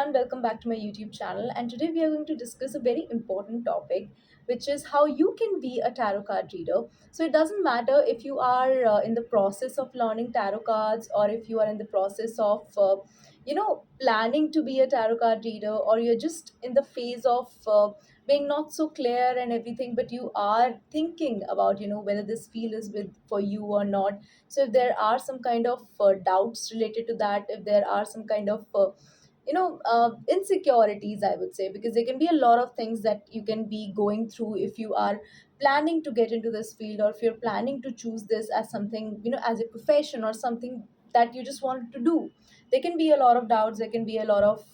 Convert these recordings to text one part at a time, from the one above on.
everyone, welcome back to my YouTube channel. And today we are going to discuss a very important topic, which is how you can be a tarot card reader. So, it doesn't matter if you are in the process of learning tarot cards or if you are in the process of, planning to be a tarot card reader, or you're just in the phase of being not so clear and everything, but you are thinking about, whether this field is with for you or not. So if there are some kind of doubts related to that, if there are some kind of insecurities, I would say, because there can be a lot of things that you can be going through if you are planning to get into this field, or if you're planning to choose this as something, as a profession or something that you just want to do. There can be a lot of doubts, there can be a lot of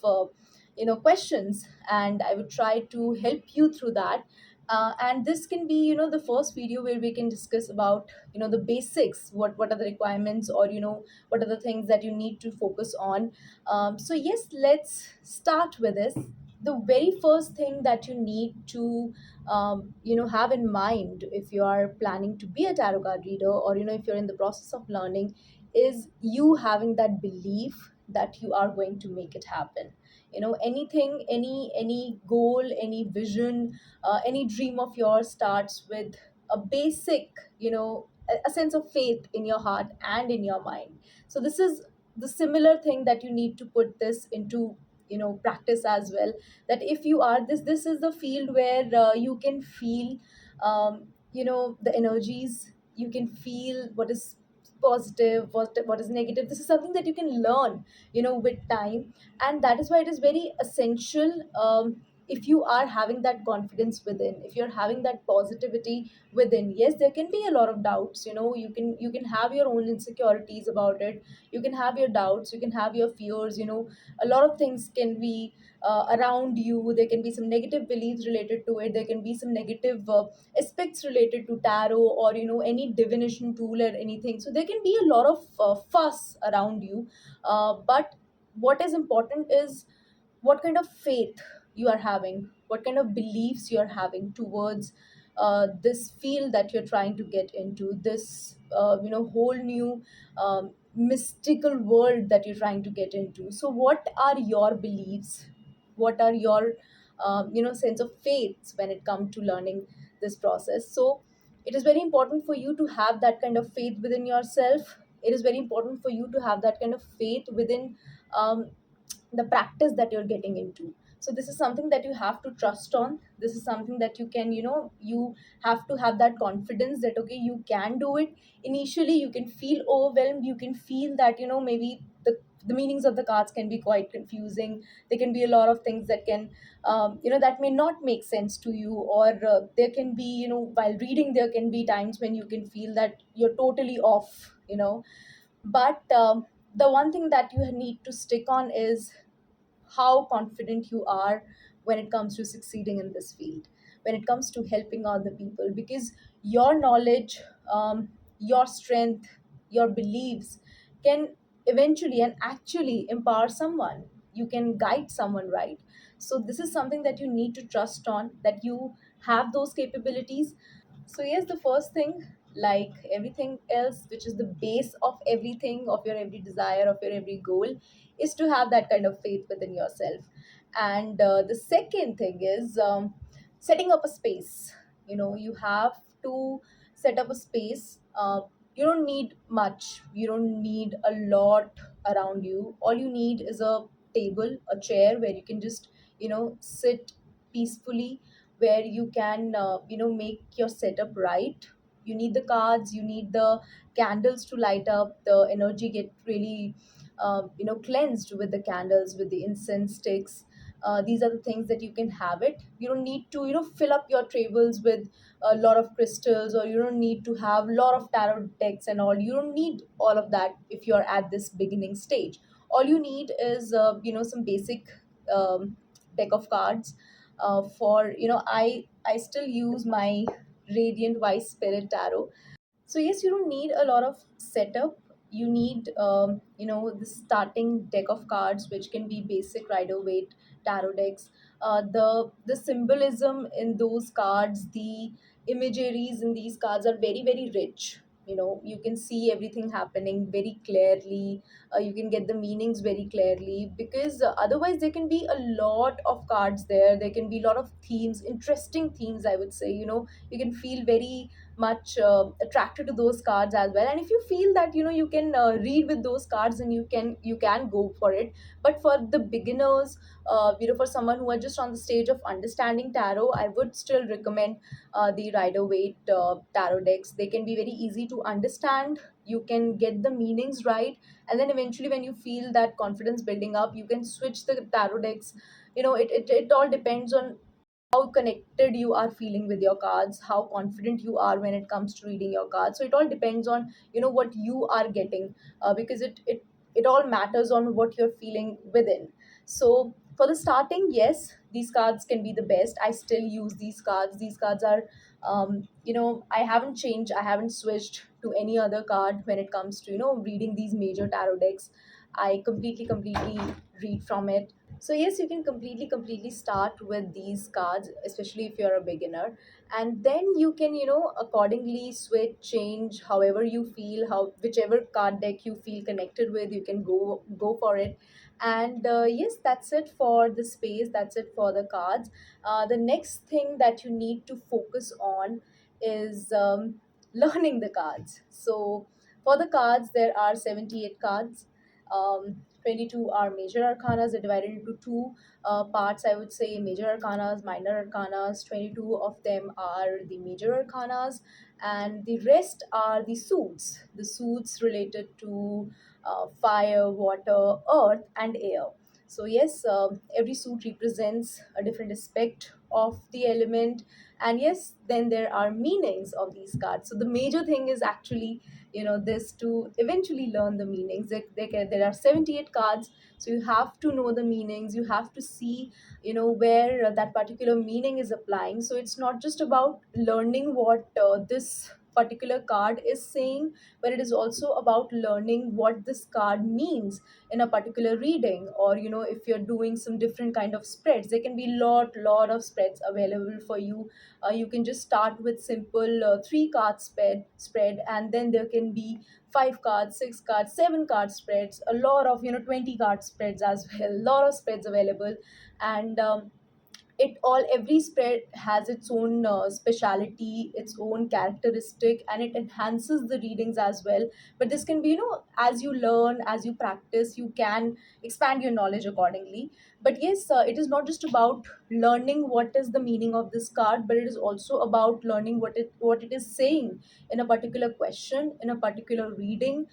questions, and I would try to help you through that. And this can be, the first video where we can discuss about, the basics, what are the requirements, or what are the things that you need to focus on. So yes, let's start with this. The very first thing that you need to have in mind if you are planning to be a tarot card reader, or if you're in the process of learning, is you having that belief that you are going to make it happen. Anything, any goal, any vision, any dream of yours starts with a basic, a sense of faith in your heart and in your mind. So this is the similar thing that you need to put this into, practice as well. That if you are this is the field where you can feel the energies, you can feel what is positive, what is negative. This is something that you can learn, with time. And that is why it is very essential. If you are having that confidence within, if you're having that positivity within, yes, there can be a lot of doubts. You can have your own insecurities about it. You can have your doubts, you can have your fears. A lot of things can be around you. There can be some negative beliefs related to it. There can be some negative aspects related to tarot, or any divination tool or anything. So there can be a lot of fuss around you. But what is important is what kind of faith you are having, what kind of beliefs you are having towards this field that you're trying to get into, this whole new mystical world that you're trying to get into. So what are your beliefs, what are your sense of faiths when it comes to learning this process? So it is very important for you to have that kind of faith within yourself. It is very important for you to have that kind of faith within um, the practice that you're getting into. So this is something that you have to trust on. This is something that you can, you have to have that confidence that okay, you can do it. Initially you can feel overwhelmed, you can feel that maybe the meanings of the cards can be quite confusing. There can be a lot of things that can that may not make sense to you, or there can be, while reading, there can be times when you can feel that you're totally off. But the one thing that you need to stick on is how confident you are when it comes to succeeding in this field, when it comes to helping other people, because your knowledge, your strength, your beliefs can eventually and actually empower someone. You can guide someone, right? So this is something that you need to trust on, that you have those capabilities. So yes, the first thing, like everything else, which is the base of everything, of your every desire, of your every goal, is to have that kind of faith within yourself. And the second thing is setting up a space. You have to set up a space. You don't need much, you don't need a lot around you. All you need is a table, a chair where you can just sit peacefully, where you can make your setup right. You need the cards, you need the candles to light up, the energy get really cleansed with the candles, with the incense sticks. These are the things that you can have it. You don't need to fill up your tables with a lot of crystals, or you don't need to have a lot of tarot decks and all. You don't need all of that if you're at this beginning stage. All you need is some basic deck of cards. For I still use my Radiant White Spirit Tarot. So yes, you don't need a lot of setup. You need the starting deck of cards, which can be basic Rider Waite tarot decks. The symbolism in those cards, the imageries in these cards are very very rich. You can see everything happening very clearly. You can get the meanings very clearly, because otherwise there can be a lot of cards there. There can be a lot of themes, interesting themes, I would say. You can feel very much attracted to those cards as well, and if you feel that you can read with those cards, and you can go for it. But for the beginners, for someone who are just on the stage of understanding tarot, I would still recommend the Rider Waite tarot decks. They can be very easy to understand. You can get the meanings right, and then eventually, when you feel that confidence building up, you can switch the tarot decks. It all depends on how connected you are feeling with your cards, how confident you are when it comes to reading your cards. So it all depends on what you are getting, because it all matters on what you're feeling within. So for the starting, yes, these cards can be the best. I still use these cards. These cards are, I haven't changed, I haven't switched to any other card when it comes to reading these major tarot decks. I completely read from it. So yes, you can completely start with these cards, especially if you're a beginner, and then you can accordingly switch, change however you feel, how whichever card deck you feel connected with, you can go for it. And yes, that's it for the space. That's it for the cards. The next thing that you need to focus on is learning the cards. So for the cards, there are 78 cards. 22 are major arcanas. They're divided into two parts, I would say: major arcanas, minor arcanas. 22 of them are the major arcanas, and the rest are the suits related to fire, water, earth, and air. So yes, every suit represents a different aspect of the element, and yes, then there are meanings of these cards. So the major thing is actually this, to eventually learn the meanings. There are 78 cards, so you have to know the meanings. You have to see where that particular meaning is applying. So it's not just about learning what this particular card is saying, but it is also about learning what this card means in a particular reading. Or if you're doing some different kind of spreads, there can be lot of spreads available for you. You can just start with simple 3 card spread, and then there can be 5 cards, 6 cards, 7 card spreads, a lot of 20 card spreads as well. A lot of spreads available. And it all every spread has its own speciality, its own characteristic, and it enhances the readings as well. But this can be, as you learn, as you practice, you can expand your knowledge accordingly. But yes, it is not just about learning what is the meaning of this card, but it is also about learning what it is saying in a particular question, in a particular reading,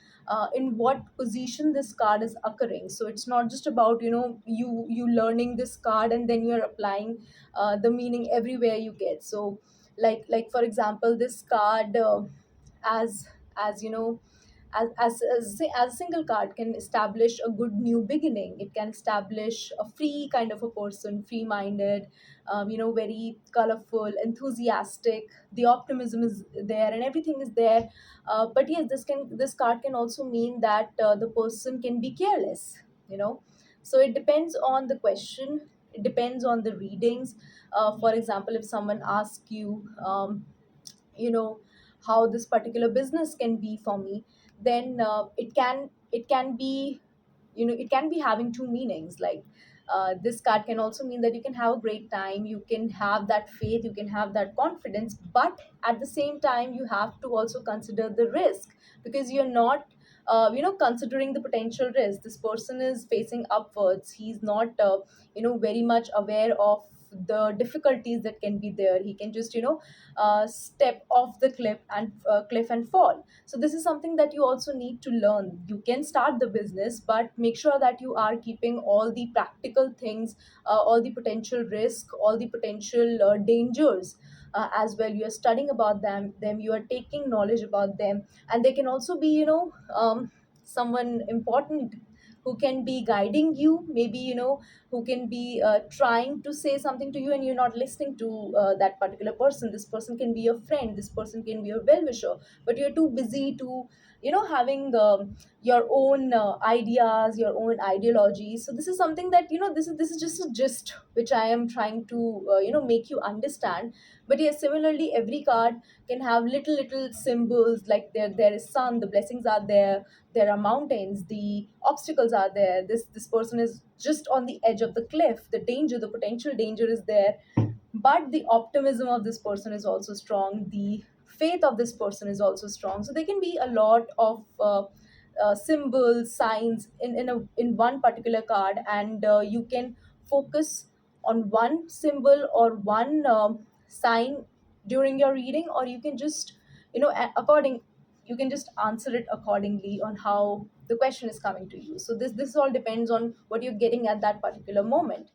in what position this card is occurring. So it's not just about you learning this card and then you're applying the meaning everywhere you get. So like for example, this card, as you know as a single card, can establish a good new beginning. It can establish a free kind of a person, free minded, very colorful, enthusiastic. The optimism is there and everything is there. But yes, this card can also mean that the person can be careless. you know so it depends on the question, it depends on the readings. For example, if someone asks you, you know how this particular business can be for me, then it can be, it can be having two meanings. Like, this card can also mean that you can have a great time, you can have that faith, you can have that confidence, but at the same time you have to also consider the risk, because you're not considering the potential risk. This person is facing upwards, he's not very much aware of the difficulties that can be there. He can just step off the cliff and fall. So this is something that you also need to learn. You can start the business, but make sure that you are keeping all the practical things, all the potential risk, all the potential dangers as well. You are studying about them, you are taking knowledge about them. And they can also be someone important who can be guiding you, maybe who can be trying to say something to you and you're not listening to that particular person. This person can be your friend, this person can be your well wisher, but you're too busy to having your own ideas, your own ideologies. So this is something that, this is just a gist which I am trying to make you understand. But yes, similarly, every card can have little symbols, like there is sun, the blessings are there, there are mountains, the obstacles are there, this person is just on the edge of the cliff, the danger, the potential danger is there, but the optimism of this person is also strong, the faith of this person is also strong. So there can be a lot of symbols, signs in one particular card, and you can focus on one symbol or one sign during your reading, or you can just according, you can just answer it accordingly on how the question is coming to you. So this all depends on what you're getting at that particular moment.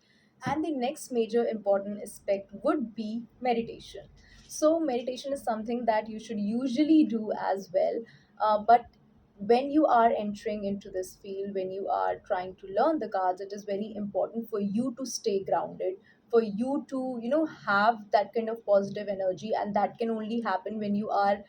And the next major important aspect would be meditation. So, meditation is something that you should usually do as well. But when you are entering into this field, when you are trying to learn the cards, it is very important for you to stay grounded, for you to, have that kind of positive energy. And that can only happen when you are,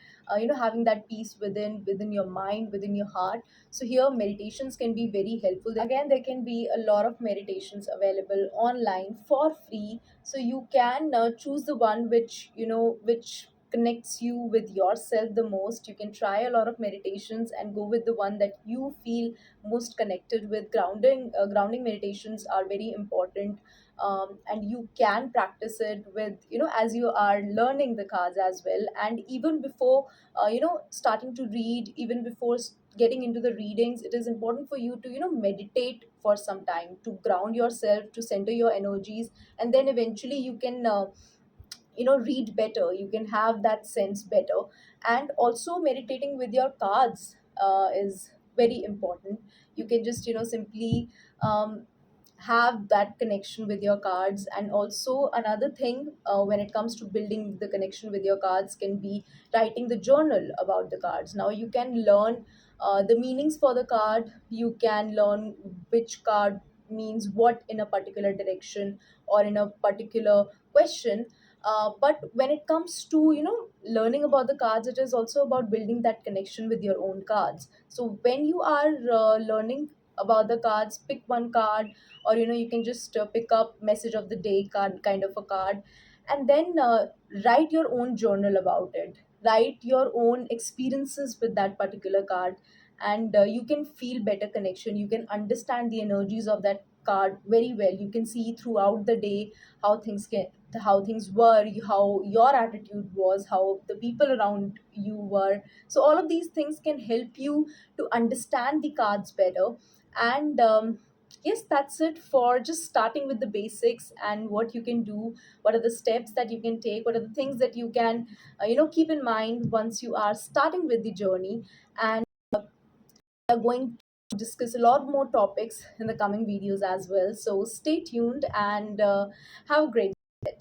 having that peace within your mind, within your heart. So here meditations can be very helpful. Again, there can be a lot of meditations available online for free. So you can choose the one which connects you with yourself the most. You can try a lot of meditations and go with the one that you feel most connected with. Grounding meditations are very important. And you can practice it with, as you are learning the cards as well, and even before starting to read, even before getting into the readings, it is important for you to meditate for some time, to ground yourself, to center your energies, and then eventually you can read better, you can have that sense better. And also meditating with your cards is very important. You can just simply um, have that connection with your cards. And also another thing, when it comes to building the connection with your cards, can be writing the journal about the cards. Now you can learn the meanings for the card, you can learn which card means what in a particular direction or in a particular question. But when it comes to learning about the cards, it is also about building that connection with your own cards. So when you are learning about the cards, pick one card, or you can just pick up message of the day card, kind of a card, and then write your own journal about it, write your own experiences with that particular card. And you can feel better connection, you can understand the energies of that card very well. You can see throughout the day how things were, how your attitude was, how the people around you were. So all of these things can help you to understand the cards better. And yes, that's it for just starting with the basics and what you can do, what are the steps that you can take, what are the things that you can keep in mind once you are starting with the journey. And we are going to discuss a lot more topics in the coming videos as well. So stay tuned and have a great day.